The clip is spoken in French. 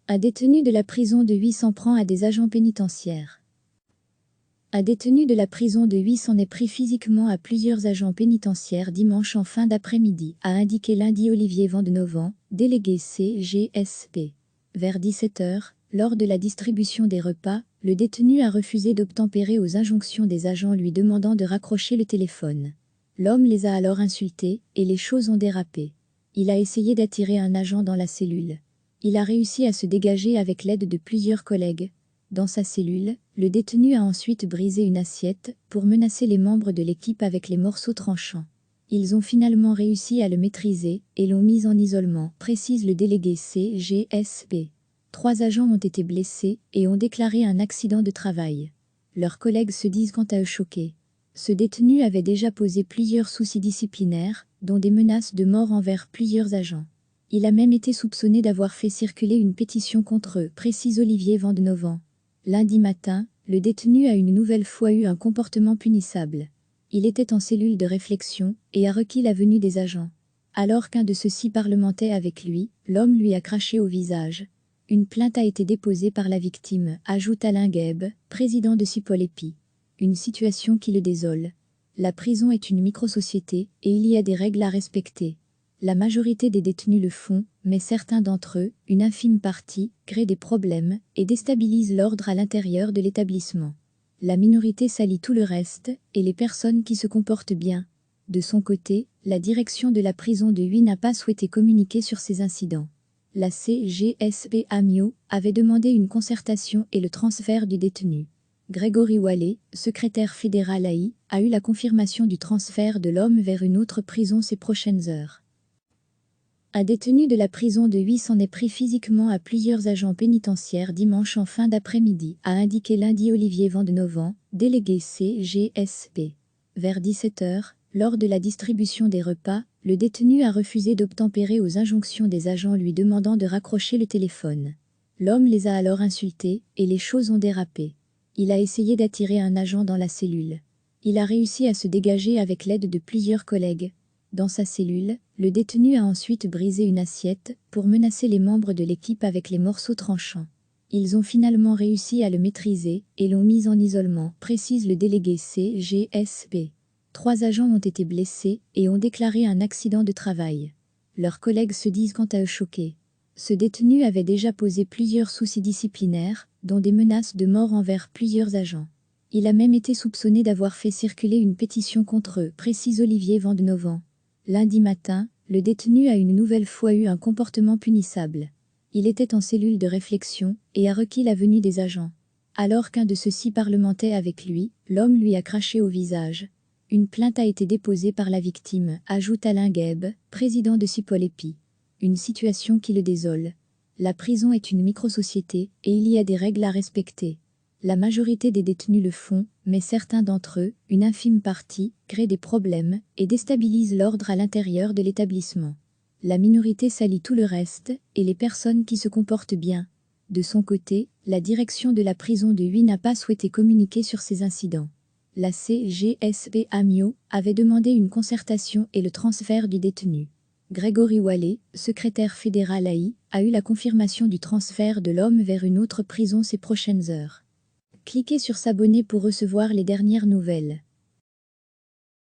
Un détenu de la prison de Huy s'en prend à des agents pénitentiaires. Un détenu de la prison de Huy s'en est pris physiquement à plusieurs agents pénitentiaires dimanche en fin d'après-midi, a indiqué lundi Olivier Vandenovan, délégué CGSP. Vers 17 h, lors de la distribution des repas, le détenu a refusé d'obtempérer aux injonctions des agents lui demandant de raccrocher le téléphone. L'homme les a alors insultés, et les choses ont dérapé. Il a essayé d'attirer un agent dans la cellule. Il a réussi à se dégager avec l'aide de plusieurs collègues. Dans sa cellule, le détenu a ensuite brisé une assiette pour menacer les membres de l'équipe avec les morceaux tranchants. Ils ont finalement réussi à le maîtriser et l'ont mis en isolement, précise le délégué CGSP. 3 agents ont été blessés et ont déclaré un accident de travail. Leurs collègues se disent quant à eux choqués. Ce détenu avait déjà posé plusieurs soucis disciplinaires, dont des menaces de mort envers plusieurs agents. Il a même été soupçonné d'avoir fait circuler une pétition contre eux, précise Olivier Vandenovan. Lundi matin, le détenu a une nouvelle fois eu un comportement punissable. Il était en cellule de réflexion et a requis la venue des agents. Alors qu'un de ceux-ci parlementait avec lui, l'homme lui a craché au visage. Une plainte a été déposée par la victime, ajoute Alain Gueb, président de Cipolepi. Une situation qui le désole. La prison est une microsociété et il y a des règles à respecter. La majorité des détenus le font, mais certains d'entre eux, une infime partie, créent des problèmes et déstabilisent l'ordre à l'intérieur de l'établissement. La minorité salit tout le reste, et les personnes qui se comportent bien. De son côté, la direction de la prison de Huy n'a pas souhaité communiquer sur ces incidents. La CGSP Amiot avait demandé une concertation et le transfert du détenu. Grégory Wallet, secrétaire fédéral à Huy, a eu la confirmation du transfert de l'homme vers une autre prison ces prochaines heures. Un détenu de la prison de Huy s'en est pris physiquement à plusieurs agents pénitentiaires dimanche en fin d'après-midi, a indiqué lundi Olivier Vandenovan, délégué CGSP. Vers 17 h, lors de la distribution des repas, le détenu a refusé d'obtempérer aux injonctions des agents lui demandant de raccrocher le téléphone. L'homme les a alors insultés, et les choses ont dérapé. Il a essayé d'attirer un agent dans la cellule. Il a réussi à se dégager avec l'aide de plusieurs collègues. Dans sa cellule, le détenu a ensuite brisé une assiette pour menacer les membres de l'équipe avec les morceaux tranchants. Ils ont finalement réussi à le maîtriser et l'ont mis en isolement, précise le délégué CGSP. 3 agents ont été blessés et ont déclaré un accident de travail. Leurs collègues se disent quant à eux choqués. Ce détenu avait déjà posé plusieurs soucis disciplinaires, dont des menaces de mort envers plusieurs agents. Il a même été soupçonné d'avoir fait circuler une pétition contre eux, précise Olivier Vandenovan. Lundi matin, le détenu a une nouvelle fois eu un comportement punissable. Il était en cellule de réflexion et a requis la venue des agents. Alors qu'un de ceux-ci parlementait avec lui, l'homme lui a craché au visage. Une plainte a été déposée par la victime, ajoute Alain Gueb, président de Cipolepi. Une situation qui le désole. La prison est une microsociété et il y a des règles à respecter. La majorité des détenus le font, mais certains d'entre eux, une infime partie, créent des problèmes et déstabilisent l'ordre à l'intérieur de l'établissement. La minorité salit tout le reste, et les personnes qui se comportent bien. De son côté, la direction de la prison de Huy n'a pas souhaité communiquer sur ces incidents. La CGSP Amiot avait demandé une concertation et le transfert du détenu. Grégory Wallet, secrétaire fédéral à Huy, a eu la confirmation du transfert de l'homme vers une autre prison ces prochaines heures. Cliquez sur s'abonner pour recevoir les dernières nouvelles.